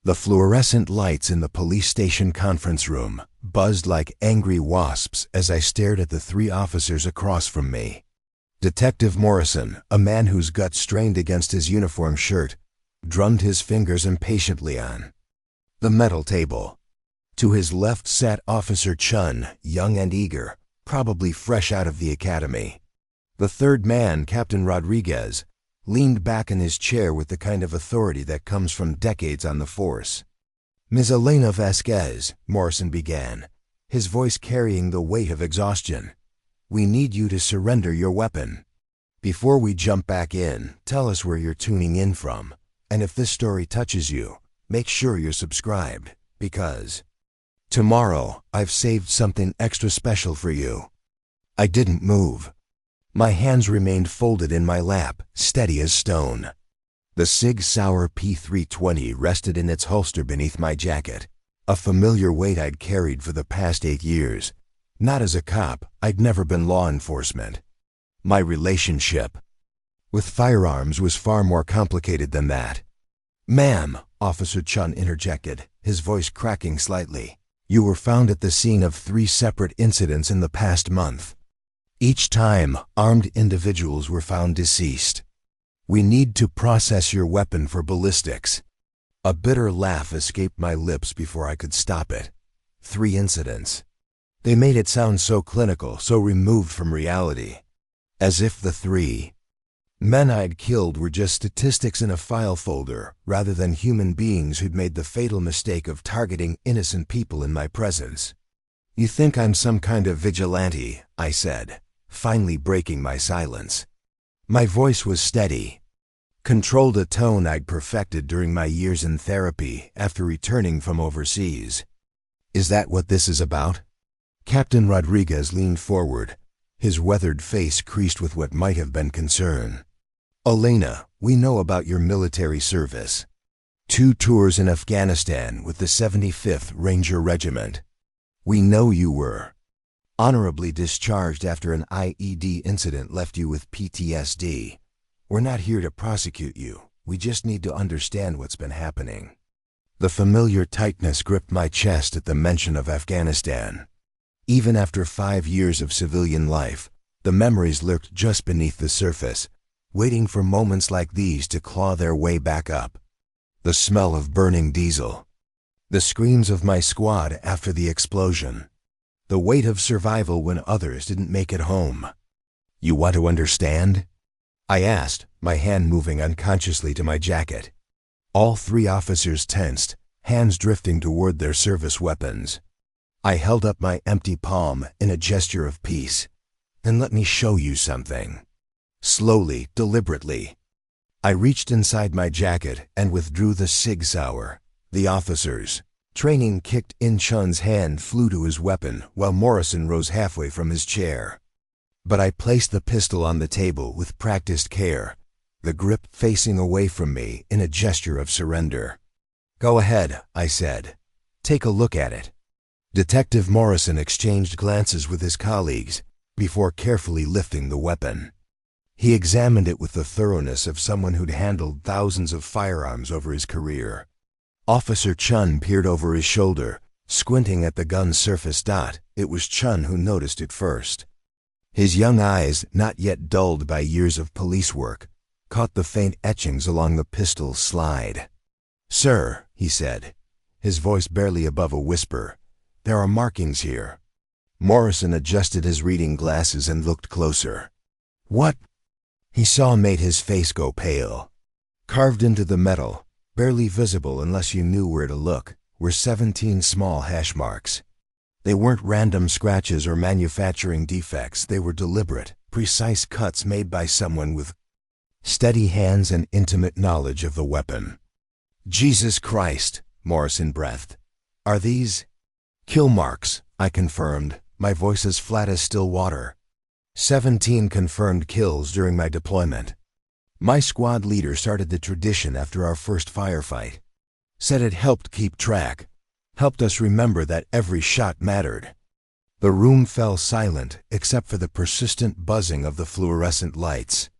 The fluorescent lights in the police station conference room buzzed like angry wasps as I stared at the three officers across from me. Detective Morrison, a man whose gut strained against his uniform shirt, drummed his fingers impatiently on the metal table. To his left sat Officer Chen, young and eager, probably fresh out of the academy. The third man, Captain Rodriguez, leaned back in his chair with the kind of authority that comes from decades on the force. "Ms. Elena Vasquez," Morrison began, his voice carrying the weight of exhaustion, "we need you to surrender your weapon. Before we jump back in, tell us where you're tuning in from, and if this story touches you, make sure you're subscribed, because tomorrow I've saved something extra special for you." I didn't move. My hands remained folded in my lap, steady as stone. The Sig Sauer P320 rested in its holster beneath my jacket, a familiar weight I'd carried for the past 8 years. Not as a cop, I'd never been law enforcement. My relationship with firearms was far more complicated than that. "Ma'am," Officer Chen interjected, his voice cracking slightly, "you were found at the scene of 3 separate incidents in the past month. Each time, armed individuals were found deceased. We need to process your weapon for ballistics." A bitter laugh escaped my lips before I could stop it. 3 incidents. They made it sound so clinical, so removed from reality. As if the 3 men I'd killed were just statistics in a file folder, rather than human beings who'd made the fatal mistake of targeting innocent people in my presence. "You think I'm some kind of vigilante," I said, finally breaking my silence. My voice was steady, controlled, a tone I'd perfected during my years in therapy after returning from overseas. "Is that what this is about?" Captain Rodriguez leaned forward, his weathered face creased with what might have been concern. "Elena, we know about your military service. 2 tours in Afghanistan with the 75th Ranger Regiment. We know you were honorably discharged after an IED incident left you with PTSD. We're not here to prosecute you. We just need to understand what's been happening." The familiar tightness gripped my chest at the mention of Afghanistan. Even after 5 years of civilian life, the memories lurked just beneath the surface, waiting for moments like these to claw their way back up. The smell of burning diesel, the screams of my squad after the explosion, the weight of survival when others didn't make it home. "You want to understand?" I asked, my hand moving unconsciously to my jacket. All 3 officers tensed, hands drifting toward their service weapons. I held up my empty palm in a gesture of peace. "Then let me show you something." Slowly, deliberately, I reached inside my jacket and withdrew the Sig Sauer. The officers' training kicked in. Chun's hand flew to his weapon while Morrison rose halfway from his chair. But I placed the pistol on the table with practiced care, the grip facing away from me in a gesture of surrender. "Go ahead," I said. "Take a look at it." Detective Morrison exchanged glances with his colleagues before carefully lifting the weapon. He examined it with the thoroughness of someone who'd handled thousands of firearms over his career. Officer Chen peered over his shoulder, squinting at the gun's surface dot. It was Chen who noticed it first. His young eyes, not yet dulled by years of police work, caught the faint etchings along the pistol's slide. "Sir," he said, his voice barely above a whisper, "there are markings here." Morrison adjusted his reading glasses and looked closer. "What?" he saw made his face go pale. Carved into the metal, barely visible unless you knew where to look, were 17 small hash marks. They weren't random scratches or manufacturing defects. They were deliberate, precise cuts made by someone with steady hands and intimate knowledge of the weapon. "Jesus Christ," Morrison breathed. "Are these kill marks?" I confirmed, my voice as flat as still water. 17 confirmed kills during my deployment. My squad leader started the tradition after our first firefight. Said it helped keep track, helped us remember that every shot mattered. The room fell silent except for the persistent buzzing of the fluorescent lights.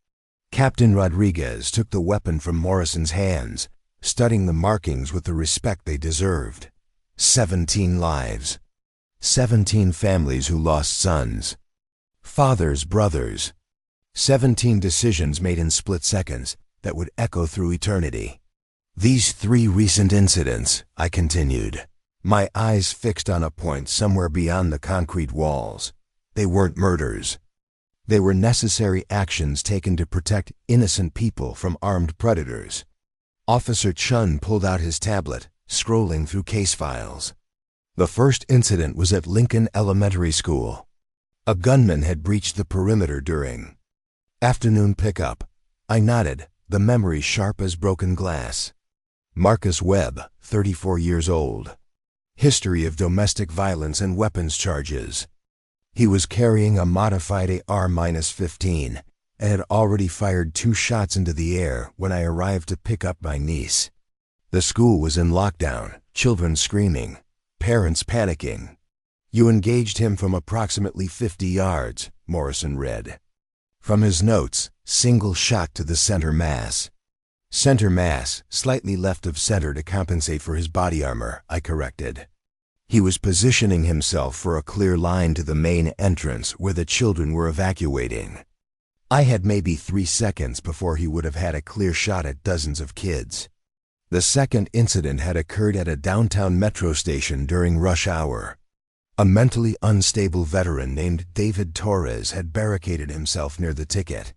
Captain Rodriguez took the weapon from Morrison's hands, studying the markings with the respect they deserved. 17 lives. 17 families who lost sons, fathers, brothers. 17 decisions made in split seconds that would echo through eternity. These 3 recent incidents, I continued, my eyes fixed on a point somewhere beyond the concrete walls. They weren't murders. They were necessary actions taken to protect innocent people from armed predators. Officer Chen pulled out his tablet, scrolling through case files. The first incident was at Lincoln Elementary School. A gunman had breached the perimeter during afternoon pickup. I nodded, the memory sharp as broken glass. Marcus Webb, 34 years old. History of domestic violence and weapons charges. He was carrying a modified AR-15 and had already fired 2 shots into the air when I arrived to pick up my niece. The school was in lockdown, children screaming, parents panicking. You engaged him from approximately 50 yards, Morrison read. From his notes, single shot to the center mass. Center mass, slightly left of center to compensate for his body armor, I corrected. He was positioning himself for a clear line to the main entrance where the children were evacuating. I had maybe 3 seconds before he would have had a clear shot at dozens of kids. The second incident had occurred at a downtown metro station during rush hour. A mentally unstable veteran named David Torres had barricaded himself near the ticket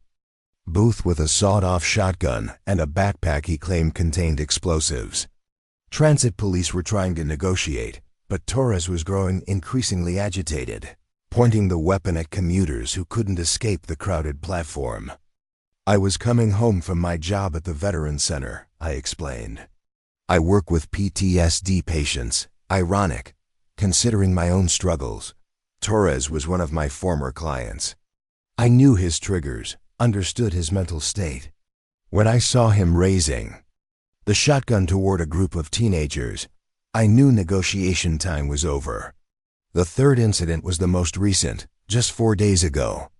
booth with a sawed-off shotgun and a backpack he claimed contained explosives. Transit police were trying to negotiate, but Torres was growing increasingly agitated, pointing the weapon at commuters who couldn't escape the crowded platform. I was coming home from my job at the Veterans Center, I explained. I work with PTSD patients. Ironic, considering my own struggles. Torres was one of my former clients. I knew his triggers, understood his mental state. When I saw him raising the shotgun toward a group of teenagers, I knew negotiation time was over. The third incident was the most recent, just 4 days ago.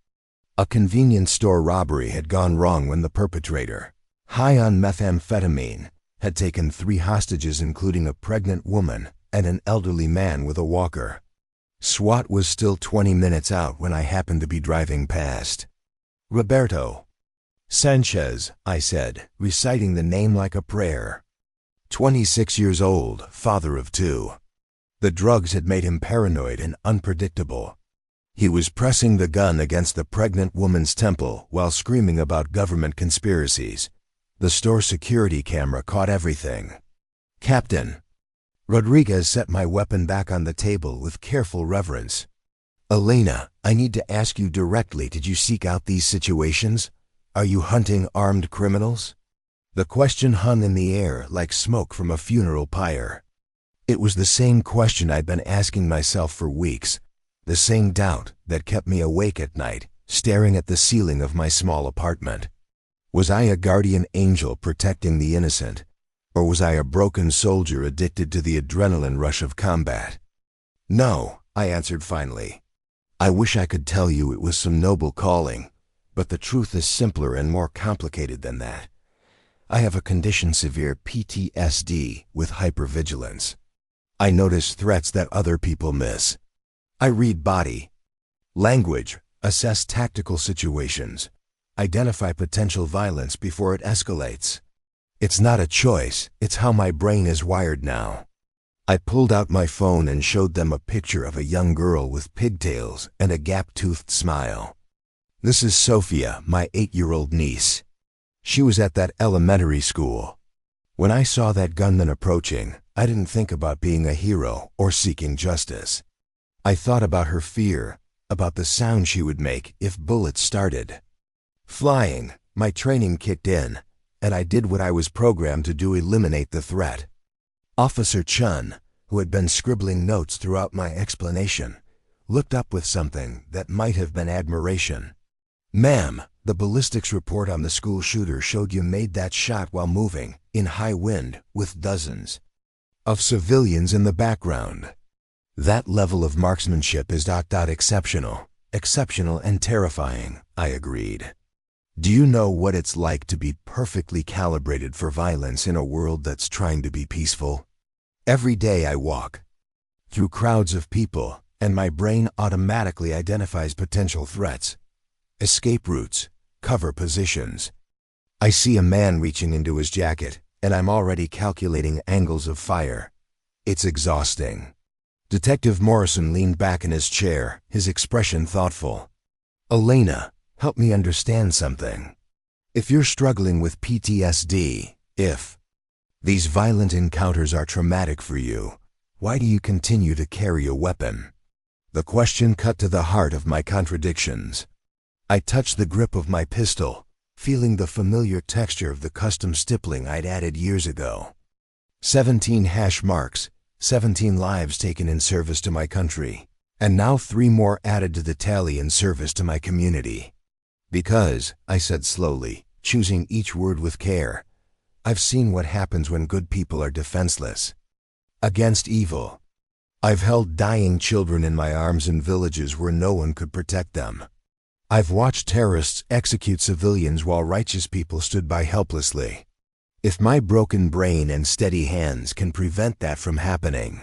A convenience store robbery had gone wrong when the perpetrator, high on methamphetamine, had taken 3 hostages including a pregnant woman and an elderly man with a walker. SWAT was still 20 minutes out when I happened to be driving past. Roberto Sanchez, I said, reciting the name like a prayer. 26 years old, father of 2. The drugs had made him paranoid and unpredictable. He was pressing the gun against the pregnant woman's temple while screaming about government conspiracies. The store security camera caught everything. Captain Rodriguez set my weapon back on the table with careful reverence. Elena, I need to ask you directly, did you seek out these situations? Are you hunting armed criminals? The question hung in the air like smoke from a funeral pyre. It was the same question I'd been asking myself for weeks, the same doubt that kept me awake at night, staring at the ceiling of my small apartment. Was I a guardian angel protecting the innocent, or was I a broken soldier addicted to the adrenaline rush of combat? No, I answered finally. I wish I could tell you it was some noble calling, but the truth is simpler and more complicated than that. I have a condition, severe PTSD with hypervigilance. I notice threats that other people miss. I read body language, assess tactical situations, identify potential violence before it escalates. It's not a choice, it's how my brain is wired now. I pulled out my phone and showed them a picture of a young girl with pigtails and a gap-toothed smile. This is Sophia, my 8-year-old niece. She was at that elementary school. When I saw that gunman approaching, I didn't think about being a hero or seeking justice. I thought about her fear, about the sound she would make if bullets started. Flying, my training kicked in, and I did what I was programmed to do: eliminate the threat. Officer Chen, who had been scribbling notes throughout my explanation, looked up with something that might have been admiration. Ma'am, the ballistics report on the school shooter showed you made that shot while moving, in high wind, with dozens of civilians in the background. That level of marksmanship is exceptional and terrifying, I agreed. Do you know what it's like to be perfectly calibrated for violence in a world that's trying to be peaceful? Every day I walk through crowds of people, and my brain automatically identifies potential threats, escape routes, cover positions. I see a man reaching into his jacket, and I'm already calculating angles of fire. It's exhausting. Detective Morrison leaned back in his chair, his expression thoughtful. Elena, help me understand something. If you're struggling with PTSD, if these violent encounters are traumatic for you, why do you continue to carry a weapon? The question cut to the heart of my contradictions. I touched the grip of my pistol, feeling the familiar texture of the custom stippling I'd added years ago. 17 hash marks, 17 lives taken in service to my country, and now 3 more added to the tally in service to my community. Because, I said slowly, choosing each word with care, I've seen what happens when good people are defenseless against evil. I've held dying children in my arms in villages where no one could protect them. I've watched terrorists execute civilians while righteous people stood by helplessly. If my broken brain and steady hands can prevent that from happening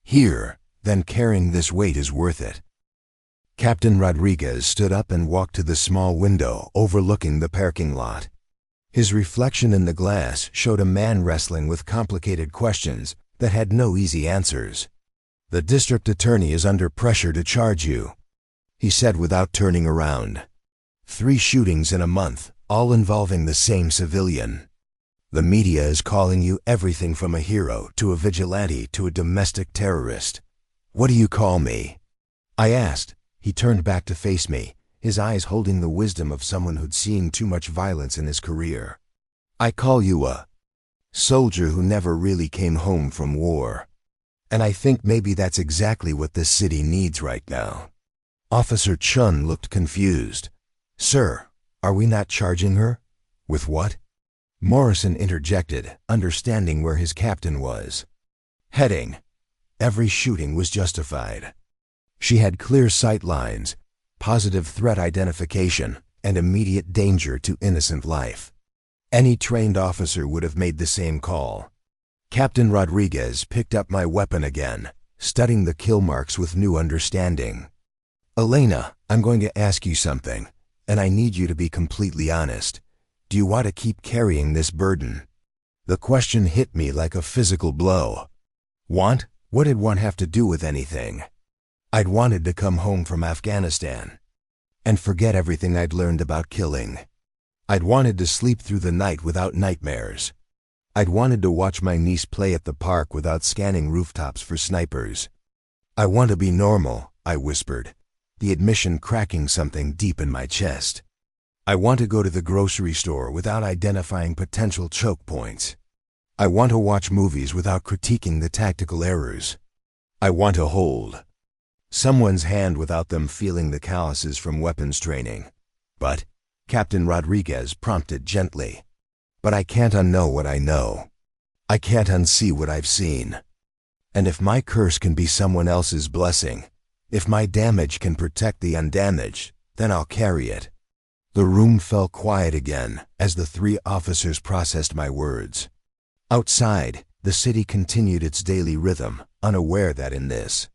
here, then carrying this weight is worth it. Captain Rodriguez stood up and walked to the small window overlooking the parking lot. His reflection in the glass showed a man wrestling with complicated questions that had no easy answers. The district attorney is under pressure to charge you, he said without turning around. 3 shootings in a month, all involving the same civilian. The media is calling you everything from a hero to a vigilante to a domestic terrorist. What do you call me? I asked. He turned back to face me, his eyes holding the wisdom of someone who'd seen too much violence in his career. I call you a soldier who never really came home from war. And I think maybe that's exactly what this city needs right now. Officer Chen looked confused. Sir, are we not charging her? With what? Morrison interjected, understanding where his captain was. Heading. Every shooting was justified. She had clear sight lines, positive threat identification, and immediate danger to innocent life. Any trained officer would have made the same call. Captain Rodriguez picked up my weapon again, studying the kill marks with new understanding. Elena, I'm going to ask you something, and I need you to be completely honest. Do you want to keep carrying this burden? The question hit me like a physical blow. Want? What did one have to do with anything? I'd wanted to come home from Afghanistan and forget everything I'd learned about killing. I'd wanted to sleep through the night without nightmares. I'd wanted to watch my niece play at the park without scanning rooftops for snipers. I want to be normal, I whispered, the admission cracking something deep in my chest. I want to go to the grocery store without identifying potential choke points. I want to watch movies without critiquing the tactical errors. I want to hold someone's hand without them feeling the calluses from weapons training. But, Captain Rodriguez prompted gently, but I can't unknow what I know. I can't unsee what I've seen. And if my curse can be someone else's blessing, if my damage can protect the undamaged, then I'll carry it. The room fell quiet again as the 3 officers processed my words. Outside, the city continued its daily rhythm, unaware that in this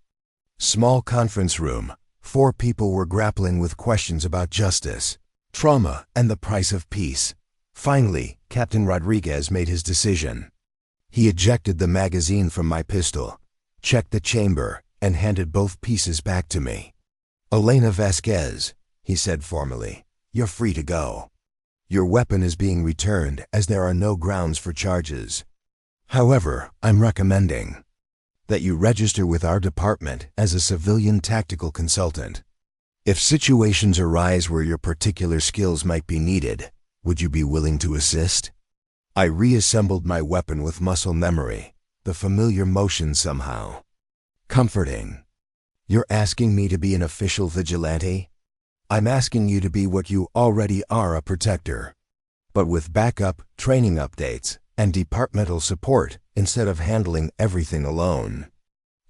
small conference room, 4 people were grappling with questions about justice, trauma, and the price of peace. Finally, Captain Rodriguez made his decision. He ejected the magazine from my pistol, checked the chamber, and handed both pieces back to me. Elena Vasquez, he said formally, you're free to go. Your weapon is being returned as there are no grounds for charges. However, I'm recommending that you register with our department as a civilian tactical consultant. If situations arise where your particular skills might be needed, would you be willing to assist? I reassembled my weapon with muscle memory, the familiar motion somehow comforting. You're asking me to be an official vigilante? I'm asking you to be what you already are, a protector, but with backup, training updates, and departmental support instead of handling everything alone.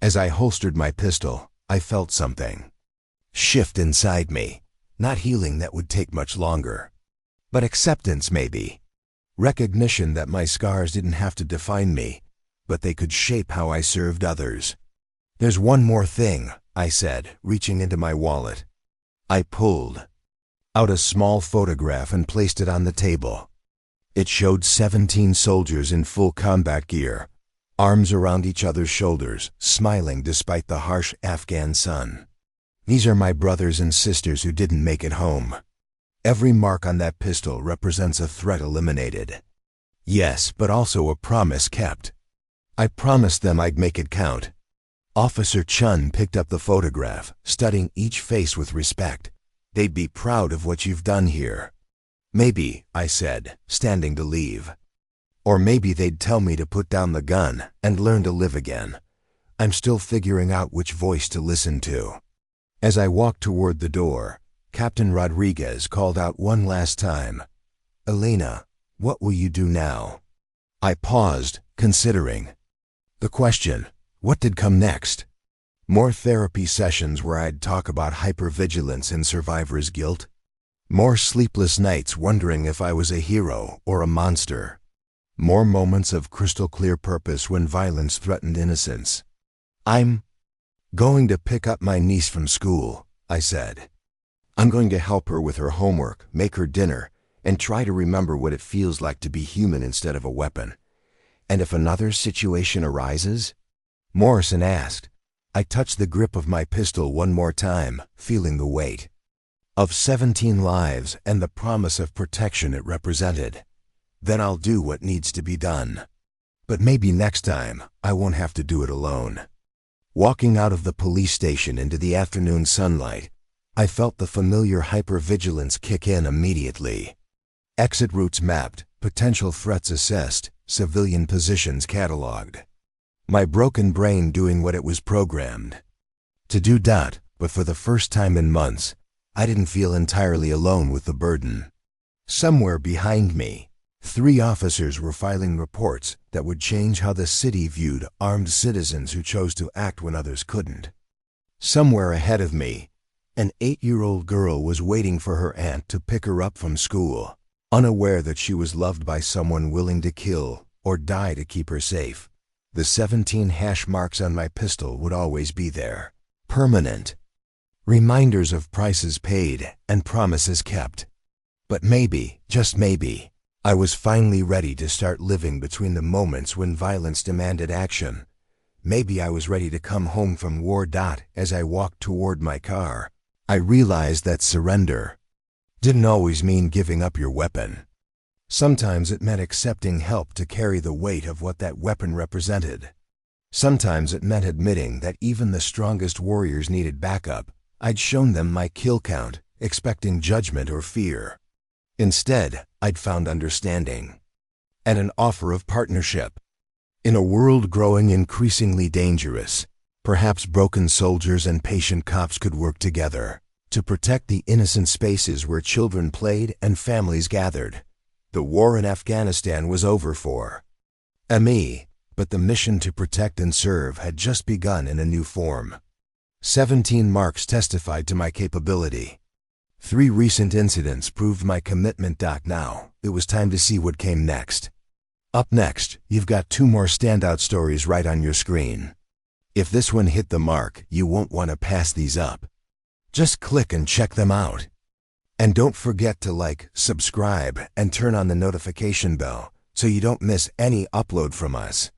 As I holstered my pistol, I felt something shift inside me, not healing that would take much longer, But acceptance, maybe. Recognition that my scars didn't have to define me, but they could shape how I served others. "There's one more thing," I said, reaching into my wallet. I pulled out a small photograph and placed it on the table. It showed 17 soldiers in full combat gear, arms around each other's shoulders, smiling despite the harsh Afghan sun. These are my brothers and sisters who didn't make it home. Every mark on that pistol represents a threat eliminated. Yes, but also a promise kept. I promised them I'd make it count. Officer Chen picked up the photograph, studying each face with respect. "They'd be proud of what you've done here." "Maybe," I said, standing to leave. "Or maybe they'd tell me to put down the gun and learn to live again." I'm still figuring out which voice to listen to. As I walked toward the door, Captain Rodriguez called out one last time, "Elena, what will you do now?" I paused, considering. The question, what did come next? More therapy sessions where I'd talk about hypervigilance and survivor's guilt? More sleepless nights wondering if I was a hero or a monster? More moments of crystal-clear purpose when violence threatened innocence? "I'm going to pick up my niece from school," I said. "I'm going to help her with her homework, make her dinner, and try to remember what it feels like to be human instead of a weapon. And if another situation arises?" Morrison asked. I touched the grip of my pistol one more time, feeling the weight of 17 lives and the promise of protection it represented. "Then I'll do what needs to be done. But maybe next time, I won't have to do it alone." Walking out of the police station into the afternoon sunlight, I felt the familiar hypervigilance kick in immediately. Exit routes mapped, potential threats assessed, civilian positions cataloged. My broken brain doing what it was programmed to do. But for the first time in months, I didn't feel entirely alone with the burden. Somewhere behind me, 3 officers were filing reports that would change how the city viewed armed citizens who chose to act when others couldn't. Somewhere ahead of me, an 8-year-old girl was waiting for her aunt to pick her up from school, unaware that she was loved by someone willing to kill or die to keep her safe. The 17 hash marks on my pistol would always be there, permanent. Reminders of prices paid and promises kept. But maybe, just maybe, I was finally ready to start living between the moments when violence demanded action. Maybe I was ready to come home from war. As I walked toward my car, I realized that surrender didn't always mean giving up your weapon. Sometimes it meant accepting help to carry the weight of what that weapon represented. Sometimes it meant admitting that even the strongest warriors needed backup. I'd shown them my kill count, expecting judgment or fear. Instead, I'd found understanding and an offer of partnership. In a world growing increasingly dangerous, perhaps broken soldiers and patient cops could work together to protect the innocent spaces where children played and families gathered. The war in Afghanistan was over for me, but the mission to protect and serve had just begun in a new form. 17 marks testified to my capability. 3 recent incidents proved my commitment. Now, it was time to see what came next. Up next, you've got 2 more standout stories right on your screen. If this one hit the mark, you won't want to pass these up. Just click and check them out. And don't forget to like, subscribe, and turn on the notification bell so you don't miss any upload from us.